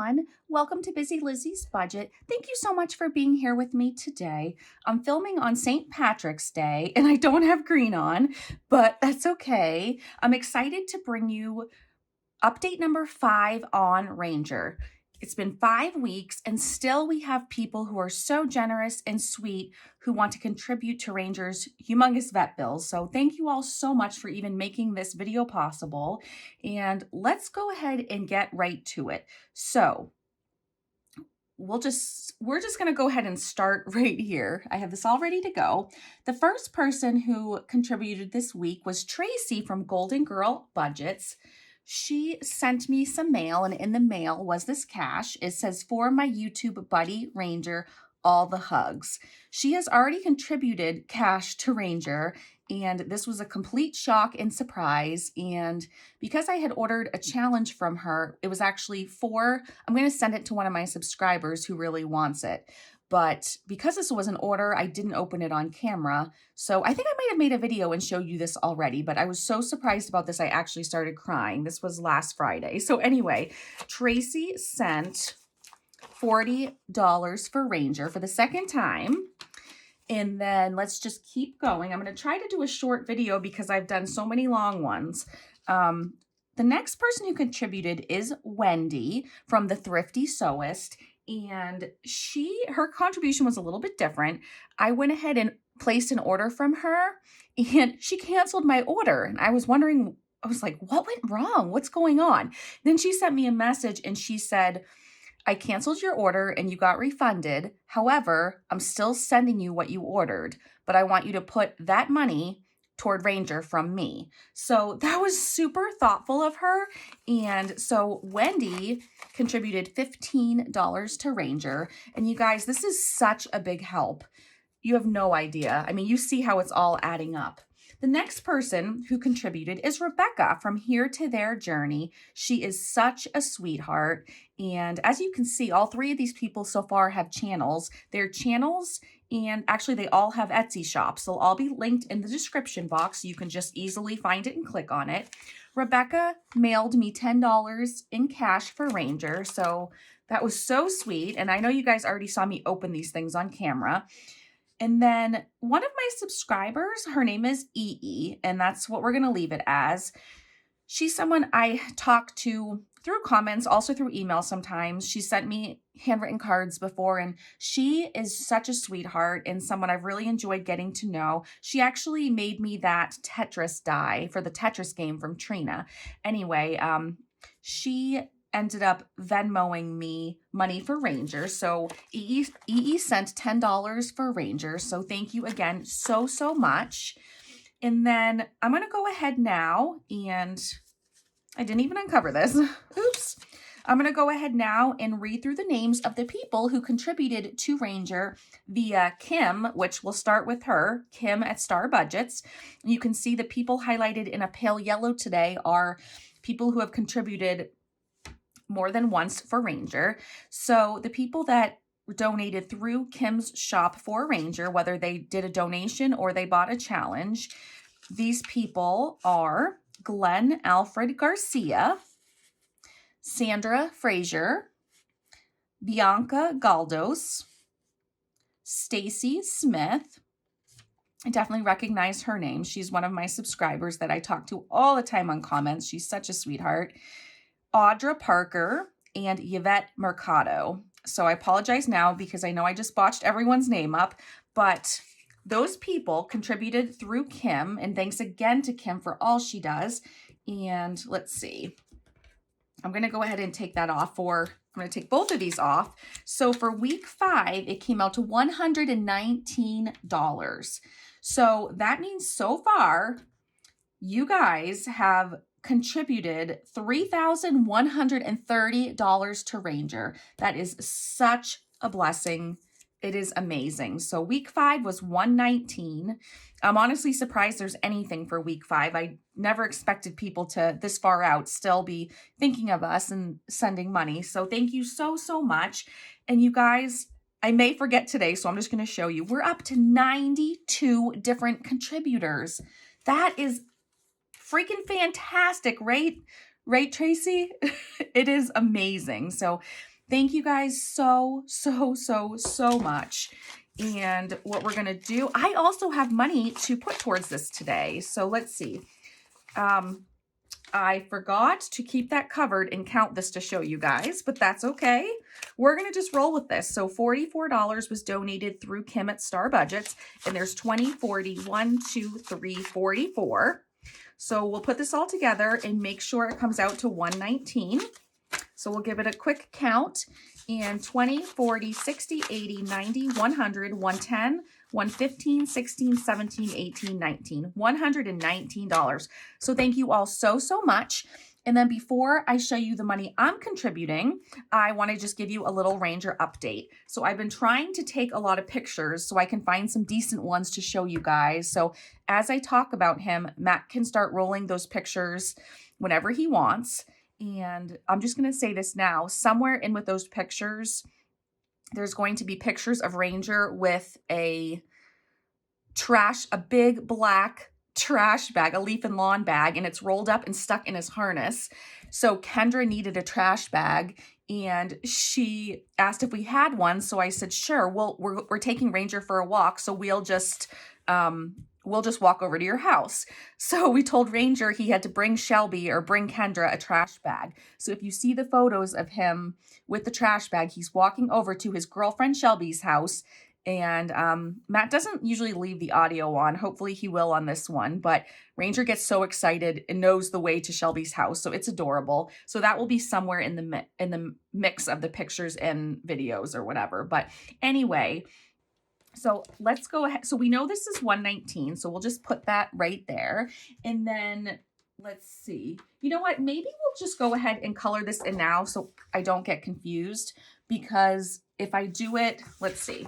everyone. Welcome to Busy Lizzie's Budget. Thank you so much for being here with me today. I'm filming on St. Patrick's Day and I don't have green on, but that's okay. I'm excited to bring you update number 5 on Ranger. It's been 5 weeks and still we have people who are so generous and sweet who want to contribute to Ranger's humongous vet bills. So thank you all so much for even making this video possible. And let's go ahead and get right to it. So we're just going to go ahead and start right here. I have this all ready to go. The first person who contributed this week was Tracy from Golden Girl Budgets. She sent me some mail, and in the mail was this cash. It says, "For my YouTube buddy, Ranger, all the hugs." She has already contributed cash to Ranger, and this was a complete shock and surprise. And because I had ordered a challenge from her, it was actually I'm going to send it to one of my subscribers who really wants it. But because this was an order, I didn't open it on camera. So I think I might have made a video and showed you this already, but I was so surprised about this, I actually started crying. This was last Friday. So anyway, Tracy sent $40 for Ranger for the second time. And then let's just keep going. I'm going to try to do a short video because I've done so many long ones. The next person who contributed is Wendy from The Thrifty Sewist. And her contribution was a little bit different. I went ahead and placed an order from her and she canceled my order. And I was wondering, I was like, what went wrong? What's going on? Then she sent me a message and she said, "I canceled your order and you got refunded. However, I'm still sending you what you ordered, but I want you to put that money toward Ranger from me." So that was super thoughtful of her. And so Wendy contributed $15 to Ranger. And you guys, this is such a big help. You have no idea. I mean, you see how it's all adding up. The next person who contributed is Rebecca from Here to Their Journey. She is such a sweetheart. And as you can see, all 3 of these people so far have channels. Their channels, and actually they all have Etsy shops. They'll all be linked in the description box. So you can just easily find it and click on it. Rebecca mailed me $10 in cash for Ranger. So that was so sweet. And I know you guys already saw me open these things on camera. And then one of my subscribers, her name is EE, and that's what we're going to leave it as. She's someone I talk to through comments, also through email sometimes. She sent me handwritten cards before, and she is such a sweetheart and someone I've really enjoyed getting to know. She actually made me that Tetris die for the Tetris game from Trina. Anyway, she ended up Venmoing me money for Ranger. So EE sent $10 for Ranger. So thank you again so much. And then I'm going to go ahead now, and I didn't even uncover this. Oops. I'm going to go ahead now and read through the names of the people who contributed to Ranger via Kim, which we'll start with her, Kim at Star Budgets. You can see the people highlighted in a pale yellow today are people who have contributed more than once for Ranger. So the people that donated through Kim's shop for Ranger, whether they did a donation or they bought a challenge, these people are Glenn Alfred Garcia, Sandra Frazier, Bianca Galdos, Stacy Smith. I definitely recognize her name. She's one of my subscribers that I talk to all the time on comments. She's such a sweetheart. Audra Parker and Yvette Mercado. So I apologize now because I know I just botched everyone's name up, but those people contributed through Kim, and thanks again to Kim for all she does. And let's see. I'm going to go ahead and take that off I'm going to take both of these off. So for week 5, it came out to $119. So that means so far, you guys have contributed $3,130 to Ranger. That is such a blessing. It is amazing. So week 5 was $119. I'm honestly surprised there's anything for week 5. I never expected people to this far out still be thinking of us and sending money. So thank you so much. And you guys, I may forget today, so I'm just going to show you. We're up to 92 different contributors. That is freaking fantastic, right? Right, Tracy? It is amazing. So Thank you guys so much. And what we're going to do, I also have money to put towards this today. So let's see. I forgot to keep that covered and count this to show you guys, but that's okay. We're going to just roll with this. So $44 was donated through Kim at Star Budgets, and there's 20, 40, 1, 2, 3, 44. So we'll put this all together and make sure it comes out to 119. So we'll give it a quick count, and 20, 40, 60, 80, 90, 100, 110, 115, 16, 17, 18, 19, $119. So thank you all so much. And then before I show you the money I'm contributing, I want to just give you a little Ranger update. So I've been trying to take a lot of pictures so I can find some decent ones to show you guys. So as I talk about him, Matt can start rolling those pictures whenever he wants. And I'm just going to say this now, somewhere in with those pictures, there's going to be pictures of Ranger with a big black trash bag, a leaf and lawn bag, and it's rolled up and stuck in his harness. So Kendra needed a trash bag, and she asked if we had one. So I said, sure. Well, we're taking Ranger for a walk, so we'll just walk over to your house. So we told Ranger he had to bring Shelby or bring Kendra a trash bag. So if you see the photos of him with the trash bag, he's walking over to his girlfriend Shelby's house. And Matt doesn't usually leave the audio on. Hopefully he will on this one. But Ranger gets so excited and knows the way to Shelby's house. So it's adorable. So that will be somewhere in the mix of the pictures and videos or whatever. But anyway, so let's go ahead. So we know this is 119. So we'll just put that right there. And then let's see. You know what? Maybe we'll just go ahead and color this in now so I don't get confused. Because if I do it, let's see.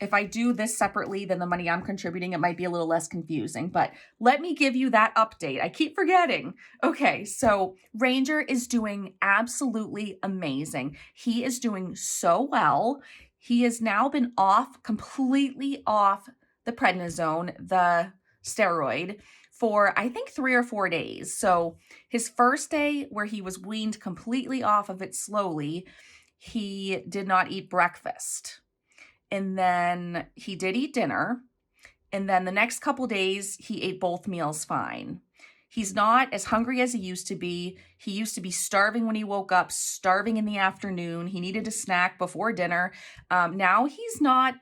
If I do this separately than the money I'm contributing, it might be a little less confusing. But let me give you that update. I keep forgetting. Okay, so Ranger is doing absolutely amazing. He is doing so well. He has now been completely off the prednisone, the steroid, for I think 3 or 4 days. So his first day where he was weaned completely off of it slowly, he did not eat breakfast. And then he did eat dinner. And then the next couple days, he ate both meals fine. He's not as hungry as he used to be. He used to be starving when he woke up, starving in the afternoon. He needed a snack before dinner. Now he's not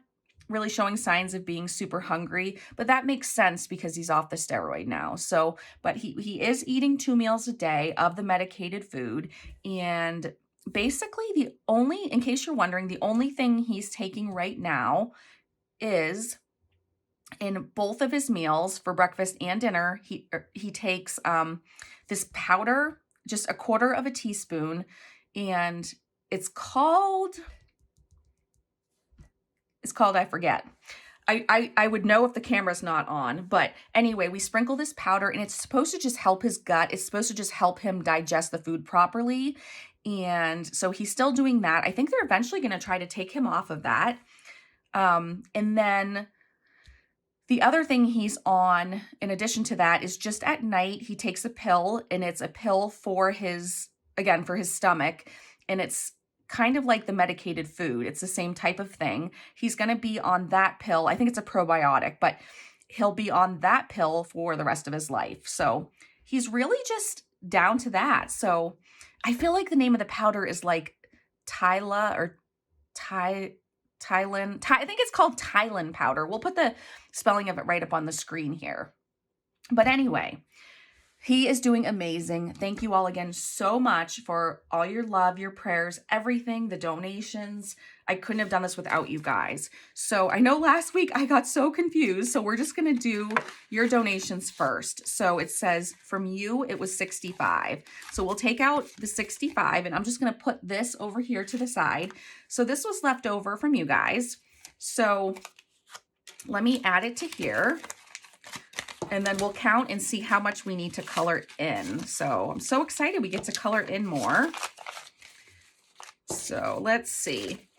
really showing signs of being super hungry, but that makes sense because he's off the steroid now. So, but he is eating 2 meals a day of the medicated food. And basically in case you're wondering, the only thing he's taking right now is in both of his meals for breakfast and dinner, he takes this powder, just 1/4 of a teaspoon, and it's called, I forget. I would know if the camera's not on, but anyway, we sprinkle this powder and it's supposed to just help his gut. It's supposed to just help him digest the food properly. And so he's still doing that. I think they're eventually going to try to take him off of that. And then the other thing he's on, in addition to that, is just at night, he takes a pill, and it's a pill for his stomach. And it's kind of like the medicated food. It's the same type of thing. He's going to be on that pill. I think it's a probiotic, but he'll be on that pill for the rest of his life. So he's really just down to that. So I feel like the name of the powder is like Tyla or Tylen. I think it's called Tylen powder. We'll put the spelling of it right up on the screen here. But anyway, he is doing amazing. Thank you all again so much for all your love, your prayers, everything, the donations. I couldn't have done this without you guys. So I know last week I got so confused. So we're just going to do your donations first. So it says from you, it was 65. So we'll take out the 65 and I'm just going to put this over here to the side. So this was left over from you guys. So let me add it to here. And then we'll count and see how much we need to color in. So I'm so excited we get to color in more. So let's see.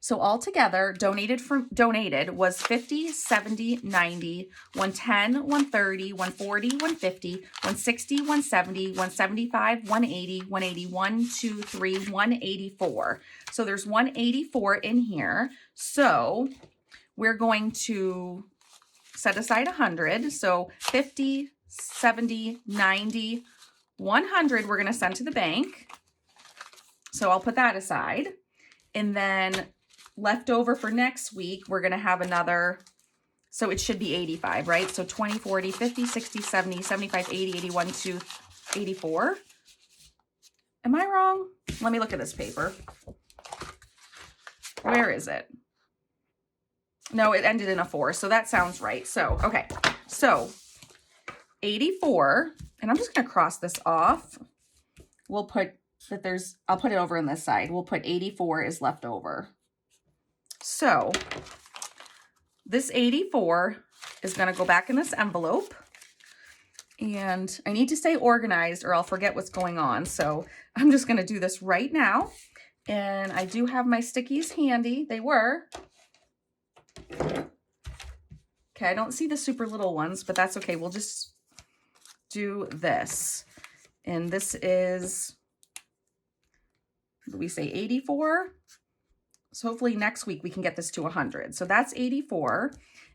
So altogether, donated was 50, 70, 90, 110, 130, 140, 150, 160, 170, 175, 180, 180, 1, 2, 3, 184. So there's 184 in here. So we're going to set aside 100. So 50, 70, 90, 100 we're going to send to the bank. So I'll put that aside. And then left over for next week, we're going to have another, so it should be 85, right? So 20, 40, 50, 60, 70, 75, 80, 81, 2, 84. Am I wrong? Let me look at this paper. Where is it? No, it ended in a 4, so that sounds right. So, okay. So 84, and I'm just going to cross this off. We'll put that I'll put it over on this side. We'll put 84 is left over. So this 84 is going to go back in this envelope, and I need to stay organized or I'll forget what's going on. So I'm just going to do this right now. And I do have my stickies handy. They were. Okay, I don't see the super little ones, but that's okay. We'll just do this. And this is, what do we say, 84? So hopefully next week we can get this to 100. So that's 84,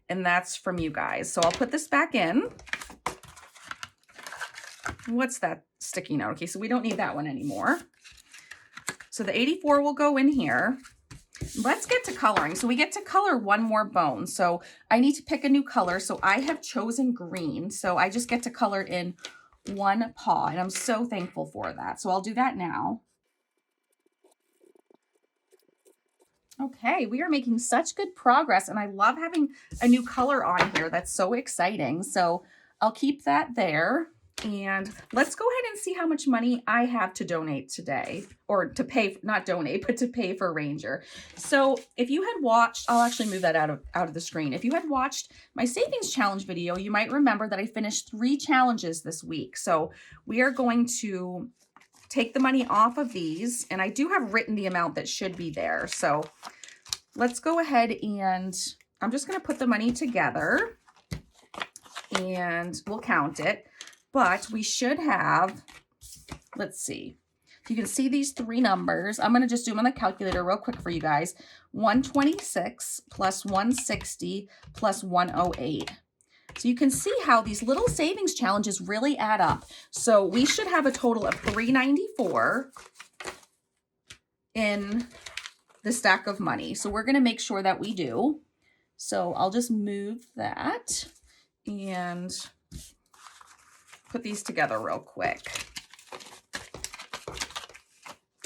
and that's from you guys. So I'll put this back in. What's that sticky note? Okay, so we don't need that one anymore. So the 84 will go in here. Let's get to coloring. So we get to color one more bone. So I need to pick a new color. So I have chosen green. So I just get to color in one paw, and I'm so thankful for that. So I'll do that now. Okay, we are making such good progress, and I love having a new color on here. That's so exciting. So I'll keep that there, and let's go ahead and see how much money I have to donate today, or to pay, not donate, but to pay for Ranger. So if you had watched, I'll actually move that out of the screen. If you had watched my savings challenge video, you might remember that I finished 3 challenges this week. So we are going to take the money off of these, and I do have written the amount that should be there. So let's go ahead, and I'm just going to put the money together and we'll count it. But we should have, let's see, if you can see these 3 numbers, I'm going to just do them on the calculator real quick for you guys. 126 plus 160 plus 108. So you can see how these little savings challenges really add up. So we should have a total of 394 in the stack of money. So we're going to make sure that we do. So I'll just move that and put these together real quick.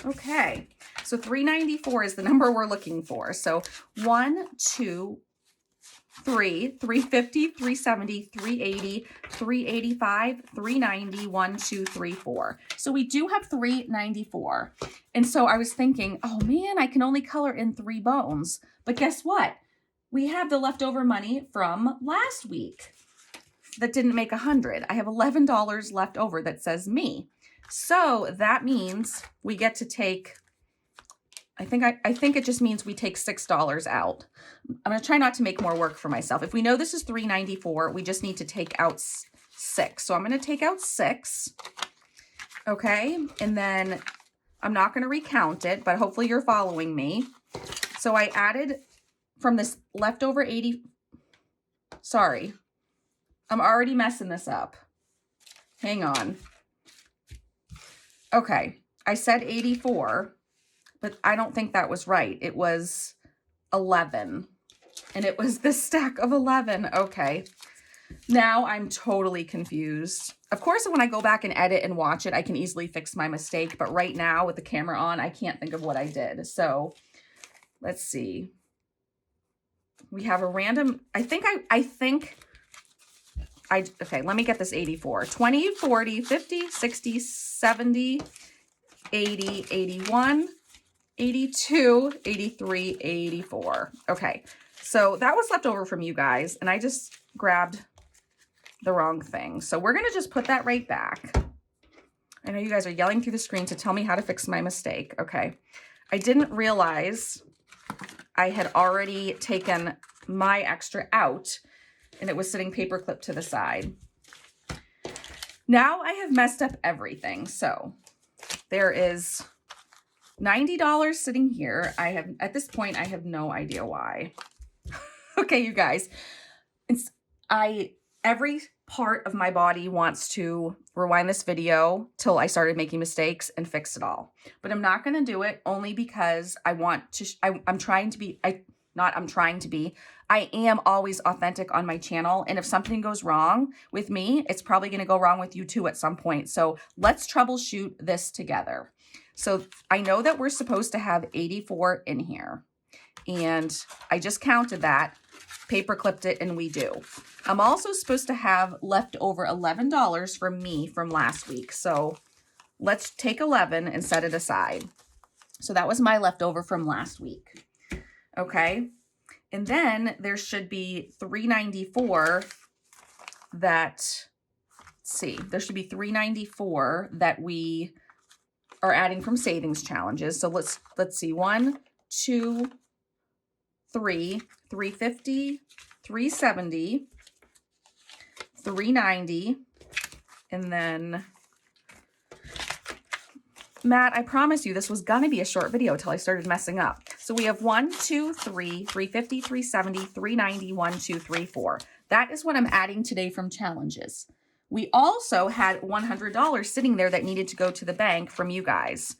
Okay, so 394 is the number we're looking for. So 1, 2, 3, 350, 370, 380, 385, 390, 1, 2, 3, 4. So we do have 394. And so I was thinking, oh man, I can only color in 3 bones. But guess what? We have the leftover money from last week that didn't make 100. I have $11 left over that says me. So that means we get to take, I think it just means we take $6 out. I'm going to try not to make more work for myself. If we know this is 394, we just need to take out 6. So I'm going to take out 6. Okay. And then I'm not going to recount it, but hopefully you're following me. So I added from this leftover 80. Sorry, I'm already messing this up. Hang on. Okay. I said 84. But I don't think that was right. It was 11. And it was this stack of 11. Okay. Now I'm totally confused. Of course, when I go back and edit and watch it, I can easily fix my mistake. But right now with the camera on, I can't think of what I did. So let's see. We have a random, okay, let me get this 84. 20, 40, 50, 60, 70, 80, 81, 82, 83, 84. Okay, so that was left over from you guys, and I just grabbed the wrong thing. So we're going to just put that right back. I know you guys are yelling through the screen to tell me how to fix my mistake. Okay, I didn't realize I had already taken my extra out and it was sitting paper clipped to the side. Now I have messed up everything. So there is $90 sitting here. At this point, I have no idea why. Okay, you guys, every part of my body wants to rewind this video till I started making mistakes and fix it all. But I'm not going to do it only because I want to, I am always authentic on my channel. And if something goes wrong with me, it's probably going to go wrong with you too at some point. So let's troubleshoot this together. So I know that we're supposed to have 84 in here. And I just counted that, paper clipped it, and we do. I'm also supposed to have left over $11 from me from last week. So let's take 11 and set it aside. So that was my leftover from last week. Okay. And then there should be $394 that, let's see, there should be $394 that we are adding from savings challenges. So let's see, 1, 2, 3, 350, 370, 390, and then Matt, I promise you this was gonna be a short video until I started messing up. So we have 1, 2, 3, 350, 370, 390, 1, 2, 3, 4. That is what I'm adding today from challenges. We also had $100 sitting there that needed to go to the bank from you guys.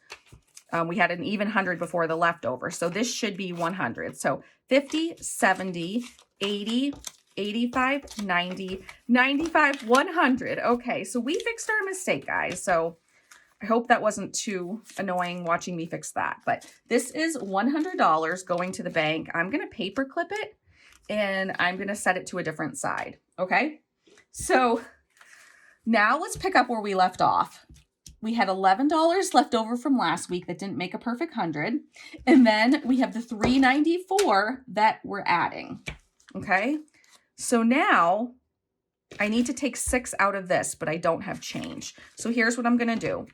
We had an even 100 before the leftover. So this should be 100. So 50, 70, 80, 85, 90, 95, 100. Okay, so we fixed our mistake, guys. So I hope that wasn't too annoying watching me fix that. But this is $100 going to the bank. I'm going to paper clip it and I'm going to set it to a different side. Okay, so now let's pick up where we left off. We had $11 left over from last week that didn't make a perfect 100. And then we have the $394 that we're adding. Okay, so now I need to take 6 out of this, but I don't have change. So here's what I'm going to do.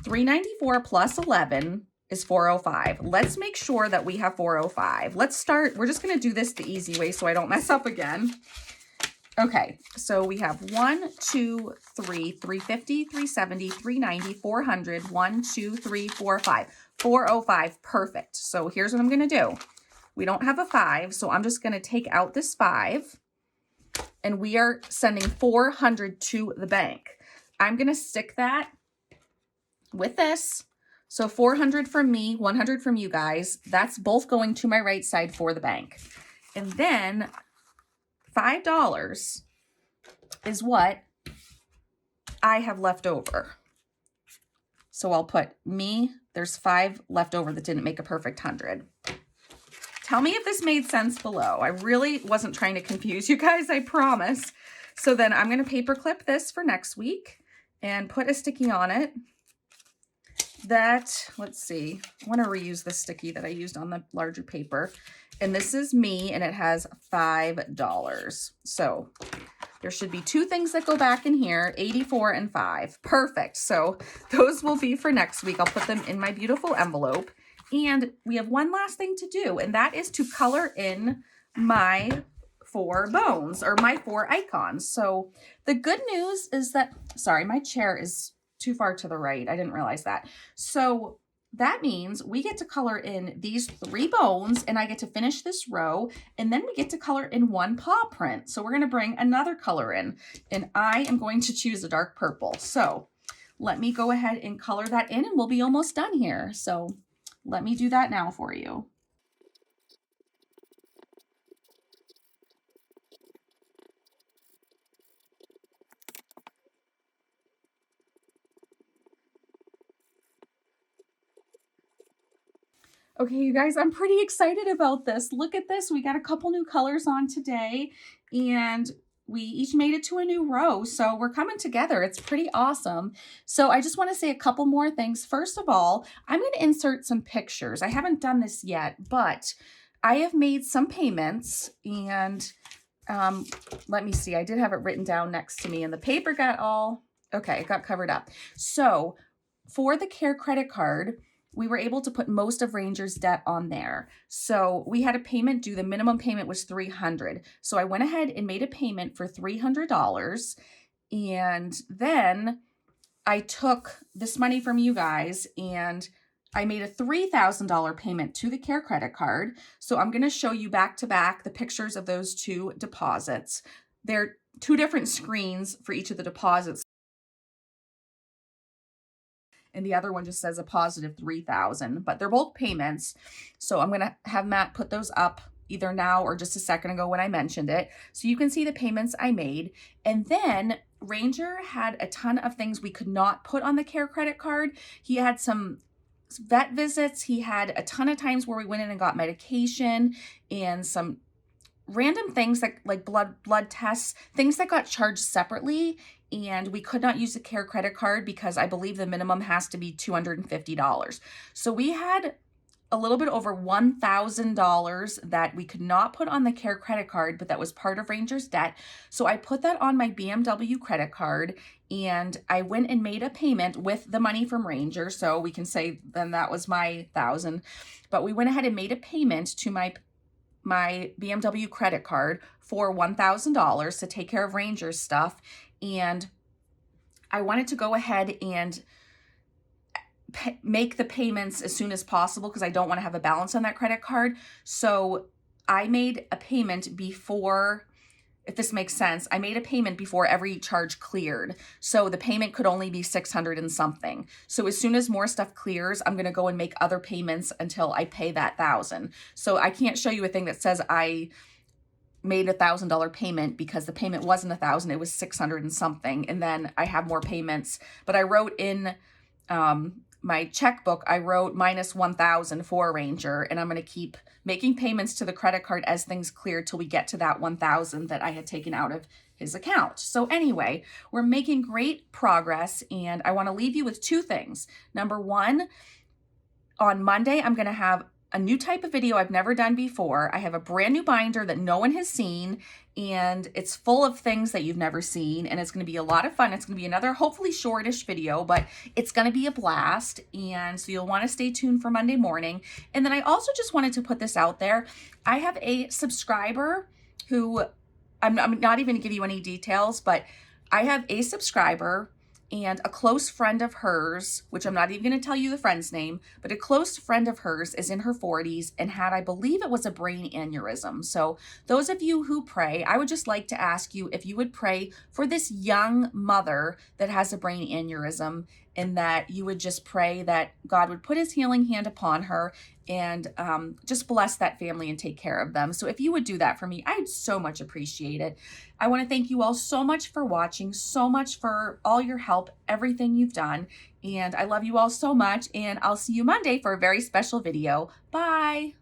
394 plus 11 is 405. Let's make sure that we have 405. Let's start. We're just going to do this the easy way so I don't mess up again. Okay, so we have 1, 2, 3, 350, 370, 390, 400, 1, 2, 3, 4, 5. 405, perfect. So here's what I'm going to do. We don't have a 5, so I'm just going to take out this 5, and we are sending 400 to the bank. I'm going to stick that with this. So 400 from me, 100 from you guys. That's both going to my right side for the bank. And then $5 is what I have left over. So I'll put me, there's 5 left over that didn't make a perfect 100. Tell me if this made sense below. I really wasn't trying to confuse you guys, I promise. So then I'm going to paper clip this for next week and put a sticky on it. That, let's see, I want to reuse the sticky that I used on the larger paper. And this is me, and it has $5. So there should be 2 things that go back in here, 84 and 5. Perfect. So those will be for next week. I'll put them in my beautiful envelope. And we have one last thing to do, and that is to color in my 4 bones or my 4 icons. So the good news is that, sorry, my chair is too far to the right. I didn't realize that. So that means we get to color in these 3 bones, and I get to finish this row, and then we get to color in 1 paw print. So we're going to bring another color in, and I am going to choose a dark purple. So let me go ahead and color that in, and we'll be almost done here. So let me do that now for you. Okay, you guys, I'm pretty excited about this. Look at this. We got a couple new colors on today, and we each made it to a new row. So we're coming together. It's pretty awesome. So I just want to say a couple more things. First of all, I'm going to insert some pictures. I haven't done this yet, but I have made some payments, and let me see. I did have it written down next to me, and the paper got all, okay, it got covered up. So for the Care credit card, we were able to put most of Ranger's debt on there. So we had a payment due. The minimum payment was $300. So I went ahead and made a payment for $300. And then I took this money from you guys and I made a $3,000 payment to the Care credit card. So I'm going to show you back to back the pictures of those two deposits. They're two different screens for each of the deposits. And the other one just says a positive 3,000, but they're both payments. So I'm going to have Matt put those up either now or just a second ago when I mentioned it. So you can see the payments I made. And then Ranger had a ton of things we could not put on the Care credit card. He had some vet visits. He had a ton of times where we went in and got medication and some random things like blood tests, things that got charged separately. And we could not use the Care credit card because I believe the minimum has to be $250. So we had a little bit over $1,000 that we could not put on the Care credit card, but that was part of Ranger's debt. So I put that on my BMW credit card and I went and made a payment with the money from Ranger. So we can say then that was my $1,000, but we went ahead and made a payment to my BMW credit card for $1,000 to take care of Ranger's stuff. And I wanted to go ahead and make the payments as soon as possible because I don't want to have a balance on that credit card. So I made a payment before, if this makes sense, I made a payment before every charge cleared. So the payment could only be 600 and something. So as soon as more stuff clears, I'm going to go and make other payments until I pay that $1,000. So I can't show you a thing that says I made $1,000 payment because the payment wasn't $1,000, it was 600 and something. And then I have more payments, but I wrote in my checkbook, I wrote minus 1,000 for Ranger, and I'm going to keep making payments to the credit card as things clear till we get to that 1,000 that I had taken out of his account. So anyway, we're making great progress, and I want to leave you with two things. Number one, on Monday, I'm going to have a new type of video I've never done before. I have a brand new binder that no one has seen, and it's full of things that you've never seen, and it's going to be a lot of fun. It's going to be another hopefully shortish video, but it's going to be a blast, and so you'll want to stay tuned for Monday morning. And then I also just wanted to put this out there. I have a subscriber who, I'm not even going to give you any details, but I have a subscriber and a close friend of hers, which I'm not even going to tell you the friend's name, but a close friend of hers is in her 40s and had, I believe it was a brain aneurysm. So those of you who pray, I would just like to ask you if you would pray for this young mother that has a brain aneurysm, and that you would just pray that God would put his healing hand upon her and just bless that family and take care of them. So if you would do that for me, I'd so much appreciate it. I want to thank you all so much for watching, so much for all your help, everything you've done. And I love you all so much, and I'll see you Monday for a very special video. Bye.